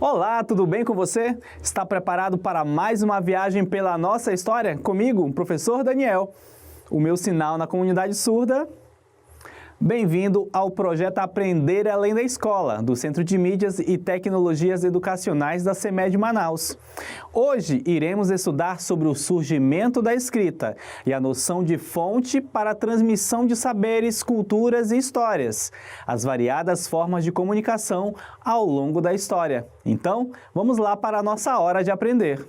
Olá, tudo bem com você? Está preparado para mais uma viagem pela nossa história? Comigo, o professor Daniel. O meu sinal na comunidade surda. Bem-vindo ao projeto Aprender Além da Escola, do Centro de Mídias e Tecnologias Educacionais da CEMED Manaus. Hoje iremos estudar sobre o surgimento da escrita e a noção de fonte para a transmissão de saberes, culturas e histórias, as variadas formas de comunicação ao longo da história. Então, vamos lá para a nossa hora de aprender.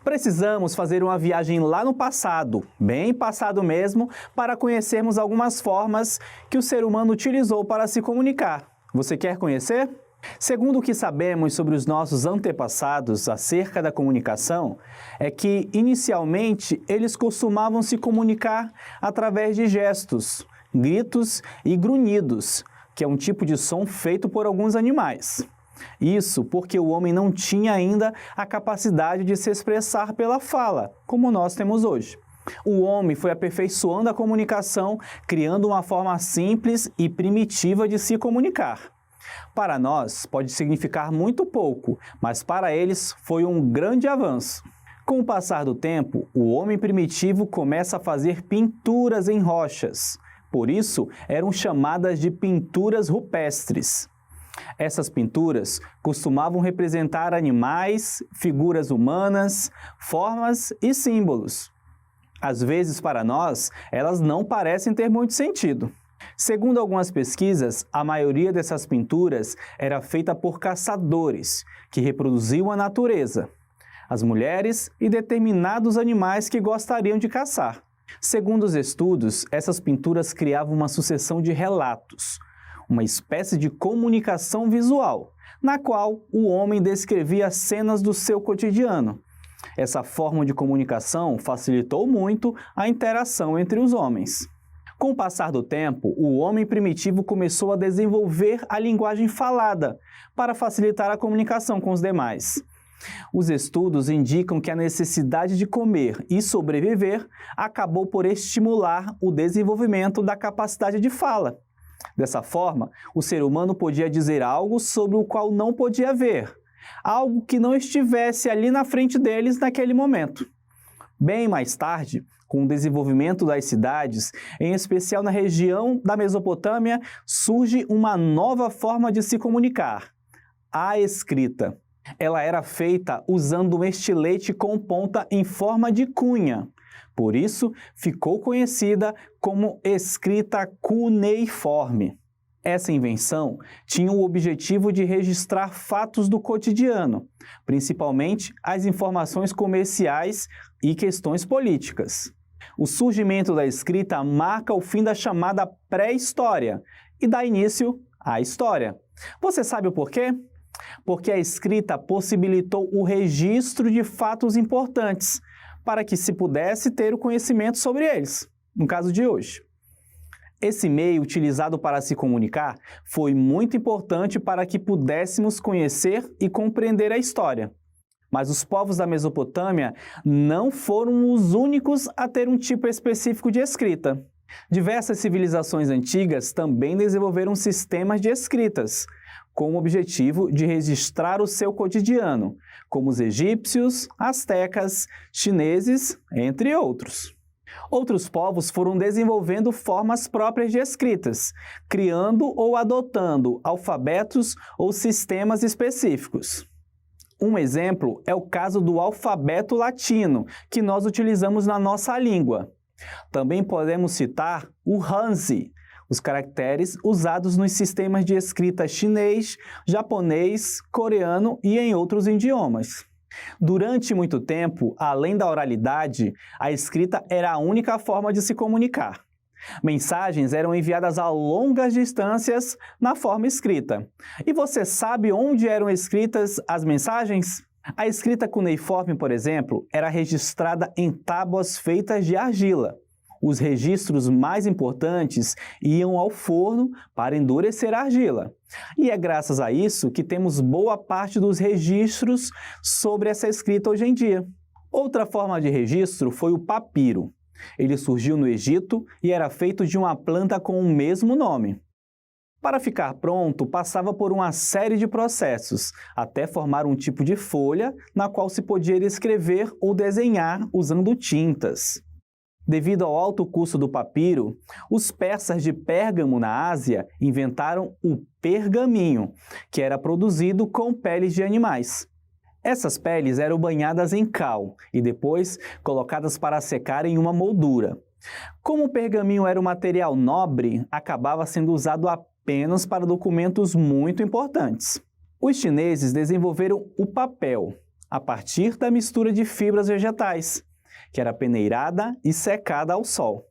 Precisamos fazer uma viagem lá no passado, bem passado mesmo, para conhecermos algumas formas que o ser humano utilizou para se comunicar. Você quer conhecer? Segundo o que sabemos sobre os nossos antepassados acerca da comunicação, é que, inicialmente, eles costumavam se comunicar através de gestos, gritos e grunhidos, que é um tipo de som feito por alguns animais. Isso porque o homem não tinha ainda a capacidade de se expressar pela fala, como nós temos hoje. O homem foi aperfeiçoando a comunicação, criando uma forma simples e primitiva de se comunicar. Para nós, pode significar muito pouco, mas para eles foi um grande avanço. Com o passar do tempo, o homem primitivo começa a fazer pinturas em rochas. Por isso, eram chamadas de pinturas rupestres. Essas pinturas costumavam representar animais, figuras humanas, formas e símbolos. Às vezes, para nós, elas não parecem ter muito sentido. Segundo algumas pesquisas, a maioria dessas pinturas era feita por caçadores, que reproduziam a natureza, as mulheres e determinados animais que gostariam de caçar. Segundo os estudos, essas pinturas criavam uma sucessão de relatos, uma espécie de comunicação visual, na qual o homem descrevia cenas do seu cotidiano. Essa forma de comunicação facilitou muito a interação entre os homens. Com o passar do tempo, o homem primitivo começou a desenvolver a linguagem falada para facilitar a comunicação com os demais. Os estudos indicam que a necessidade de comer e sobreviver acabou por estimular o desenvolvimento da capacidade de fala. Dessa forma, o ser humano podia dizer algo sobre o qual não podia ver, algo que não estivesse ali na frente deles naquele momento. Bem mais tarde, com o desenvolvimento das cidades, em especial na região da Mesopotâmia, surge uma nova forma de se comunicar: a escrita. Ela era feita usando um estilete com ponta em forma de cunha. Por isso, ficou conhecida como escrita cuneiforme. Essa invenção tinha o objetivo de registrar fatos do cotidiano, principalmente as informações comerciais e questões políticas. O surgimento da escrita marca o fim da chamada pré-história e dá início à história. Você sabe o porquê? Porque a escrita possibilitou o registro de fatos importantes, para que se pudesse ter o conhecimento sobre eles, no caso de hoje. Esse meio utilizado para se comunicar foi muito importante para que pudéssemos conhecer e compreender a história. Mas os povos da Mesopotâmia não foram os únicos a ter um tipo específico de escrita. Diversas civilizações antigas também desenvolveram sistemas de escritas, com o objetivo de registrar o seu cotidiano, como os egípcios, astecas, chineses, entre outros. Outros povos foram desenvolvendo formas próprias de escritas, criando ou adotando alfabetos ou sistemas específicos. Um exemplo é o caso do alfabeto latino, que nós utilizamos na nossa língua. Também podemos citar o Hanzi, os caracteres usados nos sistemas de escrita chinês, japonês, coreano e em outros idiomas. Durante muito tempo, além da oralidade, a escrita era a única forma de se comunicar. Mensagens eram enviadas a longas distâncias na forma escrita. E você sabe onde eram escritas as mensagens? A escrita cuneiforme, por exemplo, era registrada em tábuas feitas de argila. Os registros mais importantes iam ao forno para endurecer a argila. E é graças a isso que temos boa parte dos registros sobre essa escrita hoje em dia. Outra forma de registro foi o papiro. Ele surgiu no Egito e era feito de uma planta com o mesmo nome. Para ficar pronto, passava por uma série de processos, até formar um tipo de folha na qual se podia escrever ou desenhar usando tintas. Devido ao alto custo do papiro, os persas de Pérgamo, na Ásia, inventaram o pergaminho, que era produzido com peles de animais. Essas peles eram banhadas em cal e depois colocadas para secar em uma moldura. Como o pergaminho era um material nobre, acabava sendo usado apenas para documentos muito importantes. Os chineses desenvolveram o papel a partir da mistura de fibras vegetais, que era peneirada e secada ao sol.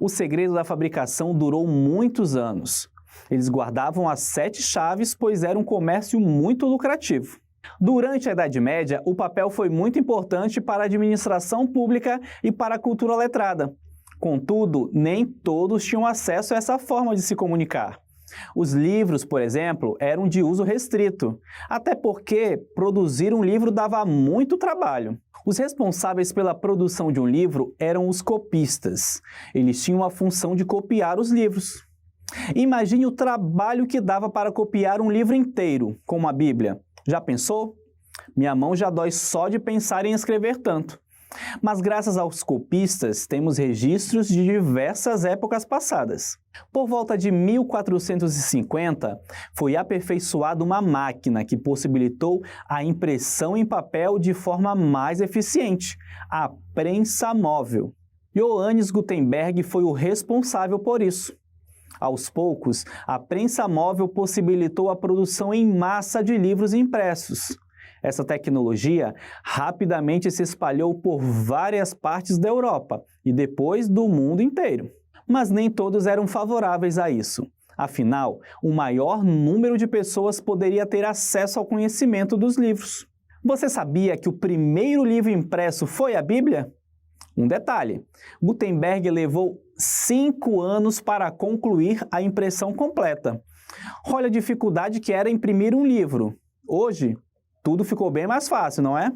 O segredo da fabricação durou muitos anos. Eles guardavam as 7 chaves, pois era um comércio muito lucrativo. Durante a Idade Média, o papel foi muito importante para a administração pública e para a cultura letrada. Contudo, nem todos tinham acesso a essa forma de se comunicar. Os livros, por exemplo, eram de uso restrito, até porque produzir um livro dava muito trabalho. Os responsáveis pela produção de um livro eram os copistas. Eles tinham a função de copiar os livros. Imagine o trabalho que dava para copiar um livro inteiro, como a Bíblia. Já pensou? Minha mão já dói só de pensar em escrever tanto. Mas graças aos copistas, temos registros de diversas épocas passadas. Por volta de 1450, foi aperfeiçoada uma máquina que possibilitou a impressão em papel de forma mais eficiente, a prensa móvel. Johannes Gutenberg foi o responsável por isso. Aos poucos, a prensa móvel possibilitou a produção em massa de livros impressos. Essa tecnologia rapidamente se espalhou por várias partes da Europa e depois do mundo inteiro. Mas nem todos eram favoráveis a isso. Afinal, o maior número de pessoas poderia ter acesso ao conhecimento dos livros. Você sabia que o primeiro livro impresso foi a Bíblia? Um detalhe: Gutenberg levou 5 anos para concluir a impressão completa. Olha a dificuldade que era imprimir um livro. Hoje, tudo ficou bem mais fácil, não é?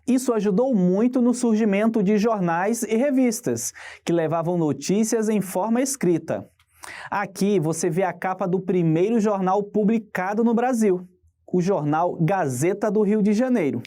Isso ajudou muito no surgimento de jornais e revistas, que levavam notícias em forma escrita. Aqui você vê a capa do primeiro jornal publicado no Brasil, o jornal Gazeta do Rio de Janeiro.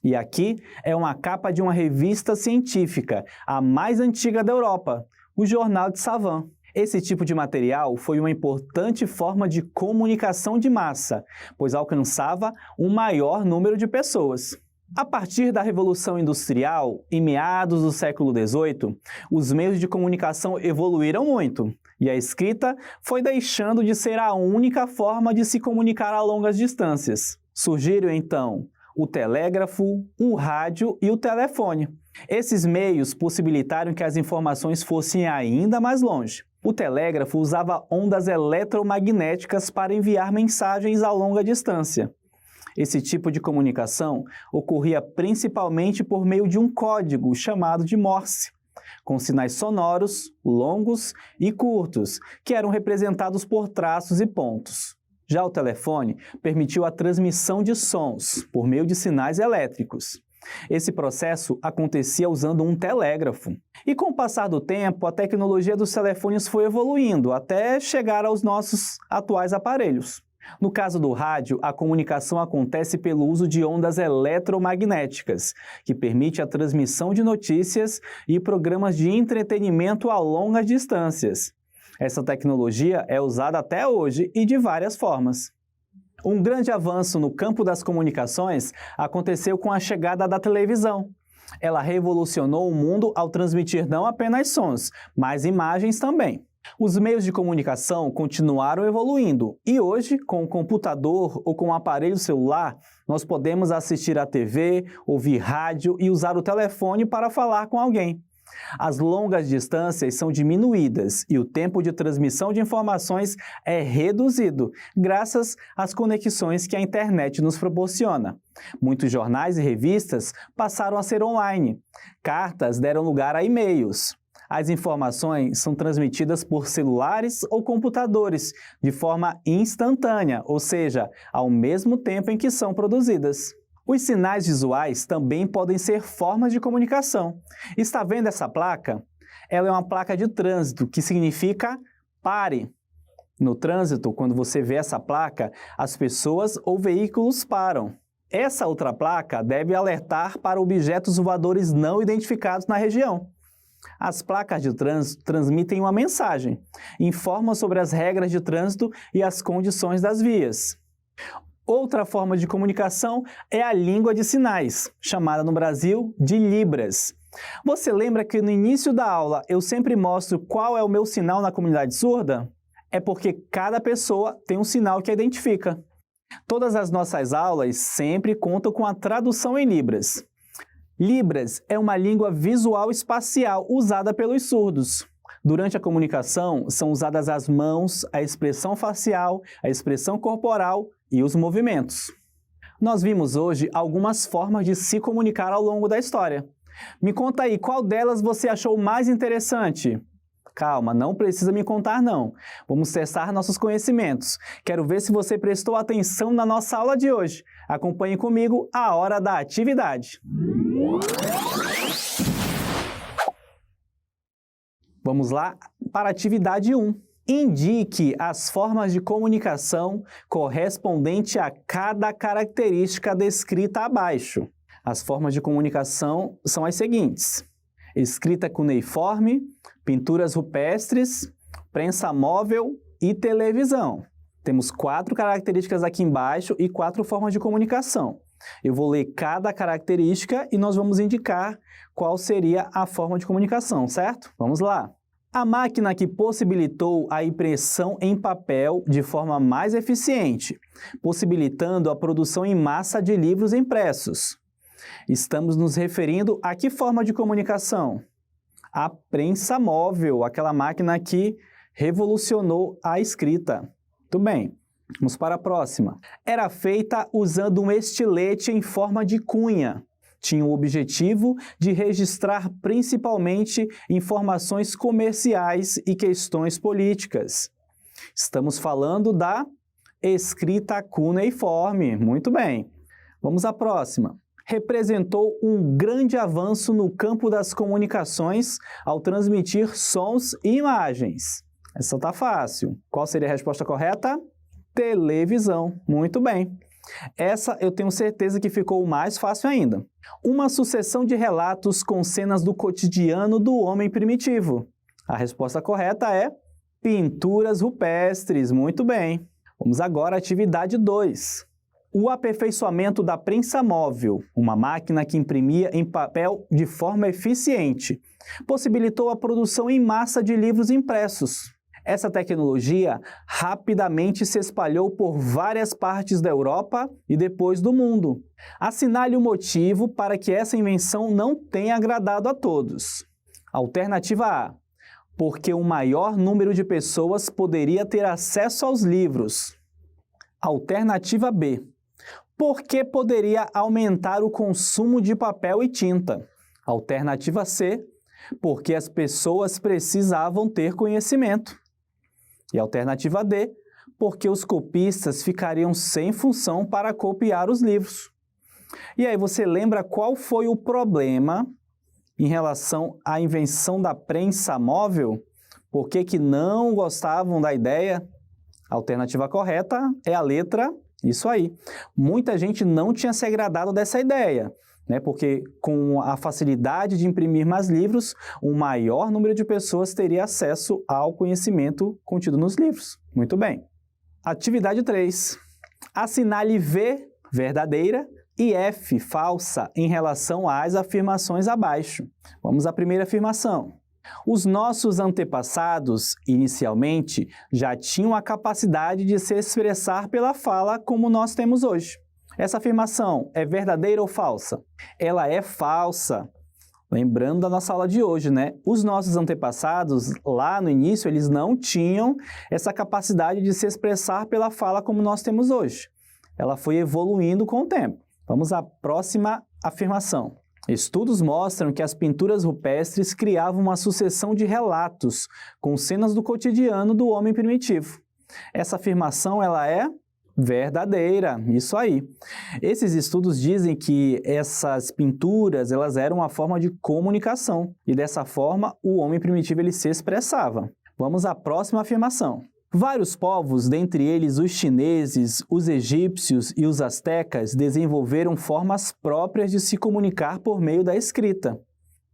E aqui é uma capa de uma revista científica, a mais antiga da Europa, o Jornal de Savant. Esse tipo de material foi uma importante forma de comunicação de massa, pois alcançava um maior número de pessoas. A partir da Revolução Industrial, em meados do século XVIII, os meios de comunicação evoluíram muito, e a escrita foi deixando de ser a única forma de se comunicar a longas distâncias. Surgiram, então, o telégrafo, o rádio e o telefone. Esses meios possibilitaram que as informações fossem ainda mais longe. O telégrafo usava ondas eletromagnéticas para enviar mensagens a longa distância. Esse tipo de comunicação ocorria principalmente por meio de um código chamado de Morse, com sinais sonoros, longos e curtos, que eram representados por traços e pontos. Já o telefone permitiu a transmissão de sons por meio de sinais elétricos. Esse processo acontecia usando um telégrafo. E com o passar do tempo, a tecnologia dos telefones foi evoluindo até chegar aos nossos atuais aparelhos. No caso do rádio, a comunicação acontece pelo uso de ondas eletromagnéticas, que permite a transmissão de notícias e programas de entretenimento a longas distâncias. Essa tecnologia é usada até hoje e de várias formas. Um grande avanço no campo das comunicações aconteceu com a chegada da televisão. Ela revolucionou o mundo ao transmitir não apenas sons, mas imagens também. Os meios de comunicação continuaram evoluindo e hoje, com o computador ou com o aparelho celular, nós podemos assistir à TV, ouvir rádio e usar o telefone para falar com alguém. As longas distâncias são diminuídas e o tempo de transmissão de informações é reduzido, graças às conexões que a internet nos proporciona. Muitos jornais e revistas passaram a ser online. Cartas deram lugar a e-mails. As informações são transmitidas por celulares ou computadores de forma instantânea, ou seja, ao mesmo tempo em que são produzidas. Os sinais visuais também podem ser formas de comunicação. Está vendo essa placa? Ela é uma placa de trânsito, que significa pare. No trânsito, quando você vê essa placa, as pessoas ou veículos param. Essa outra placa deve alertar para objetos voadores não identificados na região. As placas de trânsito transmitem uma mensagem, informam sobre as regras de trânsito e as condições das vias. Outra forma de comunicação é a língua de sinais, chamada no Brasil de Libras. Você lembra que no início da aula eu sempre mostro qual é o meu sinal na comunidade surda? É porque cada pessoa tem um sinal que a identifica. Todas as nossas aulas sempre contam com a tradução em Libras. Libras é uma língua visual espacial usada pelos surdos. Durante a comunicação, são usadas as mãos, a expressão facial, a expressão corporal e os movimentos. Nós vimos hoje algumas formas de se comunicar ao longo da história. Me conta aí, qual delas você achou mais interessante? Calma, não precisa me contar não. Vamos testar nossos conhecimentos. Quero ver se você prestou atenção na nossa aula de hoje. Acompanhe comigo a hora da atividade. Vamos lá para a atividade 1. Indique as formas de comunicação correspondente a cada característica descrita abaixo. As formas de comunicação são as seguintes: escrita cuneiforme, pinturas rupestres, prensa móvel e televisão. Temos 4 características aqui embaixo e 4 formas de comunicação. Eu vou ler cada característica e nós vamos indicar qual seria a forma de comunicação, certo? Vamos lá! A máquina que possibilitou a impressão em papel de forma mais eficiente, possibilitando a produção em massa de livros impressos. Estamos nos referindo a que forma de comunicação? A prensa móvel, aquela máquina que revolucionou a escrita. Muito bem, vamos para a próxima. Era feita usando um estilete em forma de cunha. Tinha o objetivo de registrar principalmente informações comerciais e questões políticas. Estamos falando da escrita cuneiforme. Muito bem. Vamos à próxima. Representou um grande avanço no campo das comunicações ao transmitir sons e imagens. Essa tá fácil. Qual seria a resposta correta? Televisão. Muito bem. Essa eu tenho certeza que ficou mais fácil ainda. Uma sucessão de relatos com cenas do cotidiano do homem primitivo. A resposta correta é pinturas rupestres. Muito bem. Vamos agora à atividade 2. O aperfeiçoamento da prensa móvel, uma máquina que imprimia em papel de forma eficiente, possibilitou a produção em massa de livros impressos. Essa tecnologia rapidamente se espalhou por várias partes da Europa e depois do mundo. Assinale o motivo para que essa invenção não tenha agradado a todos. Alternativa A: porque um maior número de pessoas poderia ter acesso aos livros. Alternativa B: porque poderia aumentar o consumo de papel e tinta. Alternativa C: porque as pessoas precisavam ter conhecimento. E alternativa D: porque os copistas ficariam sem função para copiar os livros. E aí, você lembra qual foi o problema em relação à invenção da prensa móvel? Por que não gostavam da ideia? A alternativa correta é a letra, isso aí. Muita gente não tinha se agradado dessa ideia, né? Porque com a facilidade de imprimir mais livros, um maior número de pessoas teria acesso ao conhecimento contido nos livros. Muito bem. Atividade 3. Assinale V, verdadeira, e F, falsa, em relação às afirmações abaixo. Vamos à primeira afirmação. Os nossos antepassados, inicialmente, já tinham a capacidade de se expressar pela fala como nós temos hoje. Essa afirmação é verdadeira ou falsa? Ela é falsa. Lembrando da nossa aula de hoje, né? Os nossos antepassados, lá no início, eles não tinham essa capacidade de se expressar pela fala como nós temos hoje. Ela foi evoluindo com o tempo. Vamos à próxima afirmação. Estudos mostram que as pinturas rupestres criavam uma sucessão de relatos com cenas do cotidiano do homem primitivo. Essa afirmação ela é verdadeira, isso aí. Esses estudos dizem que essas pinturas elas eram uma forma de comunicação e dessa forma o homem primitivo ele se expressava. Vamos à próxima afirmação. Vários povos, dentre eles os chineses, os egípcios e os astecas, desenvolveram formas próprias de se comunicar por meio da escrita.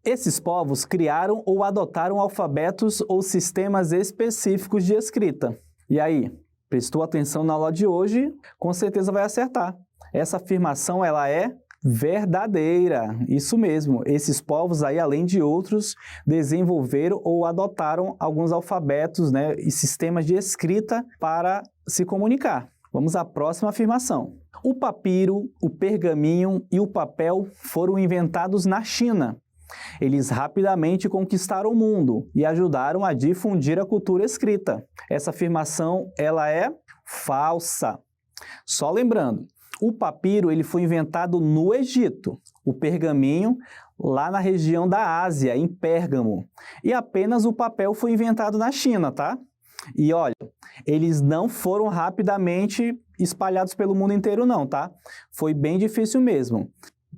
Esses povos criaram ou adotaram alfabetos ou sistemas específicos de escrita. E aí, prestou atenção na aula de hoje? Com certeza vai acertar. Essa afirmação ela é verdadeira. Isso mesmo, esses povos aí, além de outros, desenvolveram ou adotaram alguns alfabetos, e sistemas de escrita para se comunicar. Vamos à próxima afirmação. O papiro, o pergaminho e o papel foram inventados na China. Eles rapidamente conquistaram o mundo e ajudaram a difundir a cultura escrita. Essa afirmação ela é falsa. Só lembrando, o papiro ele foi inventado no Egito, o pergaminho lá na região da Ásia, em Pérgamo. E apenas o papel foi inventado na China, tá? E olha, eles não foram rapidamente espalhados pelo mundo inteiro não, tá? Foi bem difícil mesmo.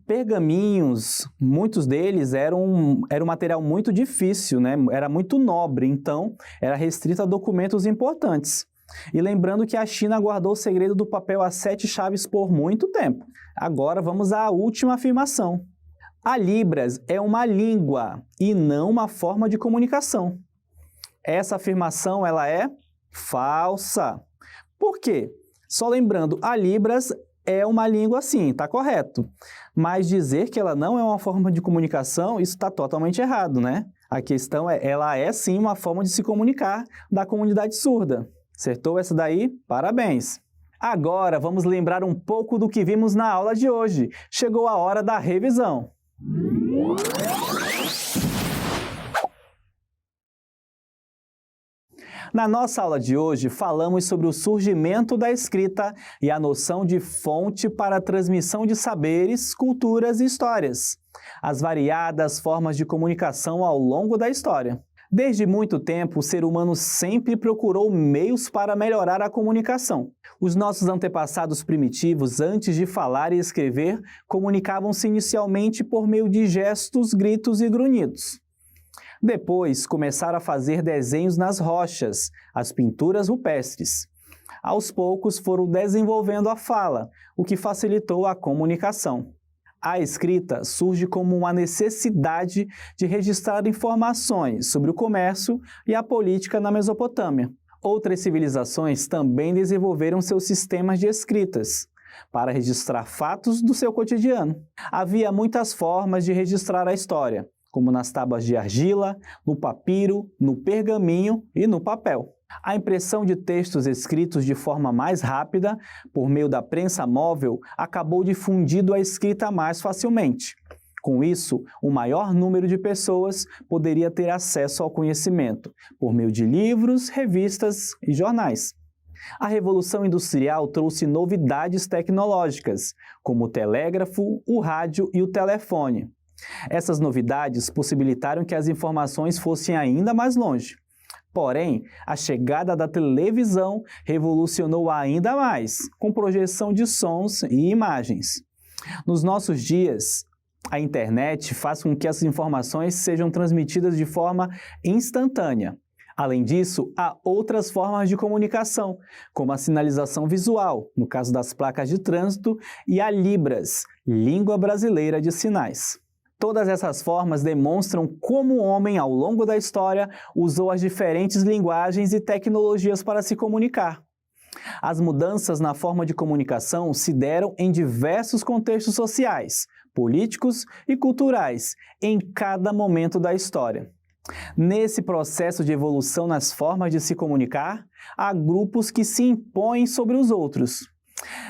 Pergaminhos, muitos deles eram um material muito difícil, Era muito nobre, então era restrito a documentos importantes. E lembrando que a China guardou o segredo do papel a 7 chaves por muito tempo. Agora vamos à última afirmação. A Libras é uma língua e não uma forma de comunicação. Essa afirmação ela é falsa. Por quê? Só lembrando, a Libras é uma língua sim, está correto. Mas dizer que ela não é uma forma de comunicação, isso está totalmente errado, A questão é, ela é sim uma forma de se comunicar da comunidade surda. Acertou essa daí? Parabéns! Agora vamos lembrar um pouco do que vimos na aula de hoje. Chegou a hora da revisão. Na nossa aula de hoje, falamos sobre o surgimento da escrita e a noção de fonte para a transmissão de saberes, culturas e histórias, as variadas formas de comunicação ao longo da história. Desde muito tempo, o ser humano sempre procurou meios para melhorar a comunicação. Os nossos antepassados primitivos, antes de falar e escrever, comunicavam-se inicialmente por meio de gestos, gritos e grunhidos. Depois, começaram a fazer desenhos nas rochas, as pinturas rupestres. Aos poucos, foram desenvolvendo a fala, o que facilitou a comunicação. A escrita surge como uma necessidade de registrar informações sobre o comércio e a política na Mesopotâmia. Outras civilizações também desenvolveram seus sistemas de escritas para registrar fatos do seu cotidiano. Havia muitas formas de registrar a história, como nas tábuas de argila, no papiro, no pergaminho e no papel. A impressão de textos escritos de forma mais rápida, por meio da prensa móvel, acabou difundindo a escrita mais facilmente. Com isso, o maior número de pessoas poderia ter acesso ao conhecimento, por meio de livros, revistas e jornais. A Revolução Industrial trouxe novidades tecnológicas, como o telégrafo, o rádio e o telefone. Essas novidades possibilitaram que as informações fossem ainda mais longe. Porém, a chegada da televisão revolucionou ainda mais, com projeção de sons e imagens. Nos nossos dias, a internet faz com que as informações sejam transmitidas de forma instantânea. Além disso, há outras formas de comunicação, como a sinalização visual, no caso das placas de trânsito, e a Libras, Língua Brasileira de Sinais. Todas essas formas demonstram como o homem, ao longo da história, usou as diferentes linguagens e tecnologias para se comunicar. As mudanças na forma de comunicação se deram em diversos contextos sociais, políticos e culturais, em cada momento da história. Nesse processo de evolução nas formas de se comunicar, há grupos que se impõem sobre os outros.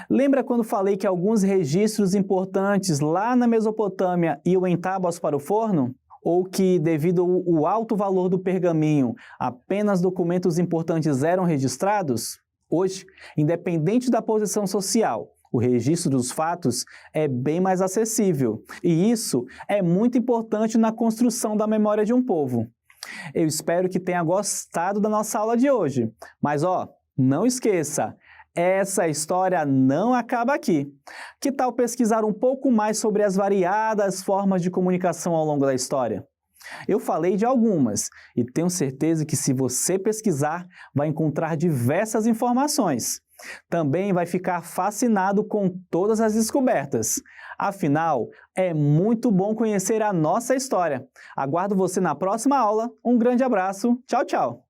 Lembra quando falei que alguns registros importantes lá na Mesopotâmia iam em tábuas para o forno? Ou que, devido ao alto valor do pergaminho, apenas documentos importantes eram registrados? Hoje, independente da posição social, o registro dos fatos é bem mais acessível. E isso é muito importante na construção da memória de um povo. Eu espero que tenha gostado da nossa aula de hoje. Mas, não esqueça! Essa história não acaba aqui. Que tal pesquisar um pouco mais sobre as variadas formas de comunicação ao longo da história? Eu falei de algumas e tenho certeza que se você pesquisar, vai encontrar diversas informações. Também vai ficar fascinado com todas as descobertas. Afinal, é muito bom conhecer a nossa história. Aguardo você na próxima aula. Um grande abraço. Tchau, tchau!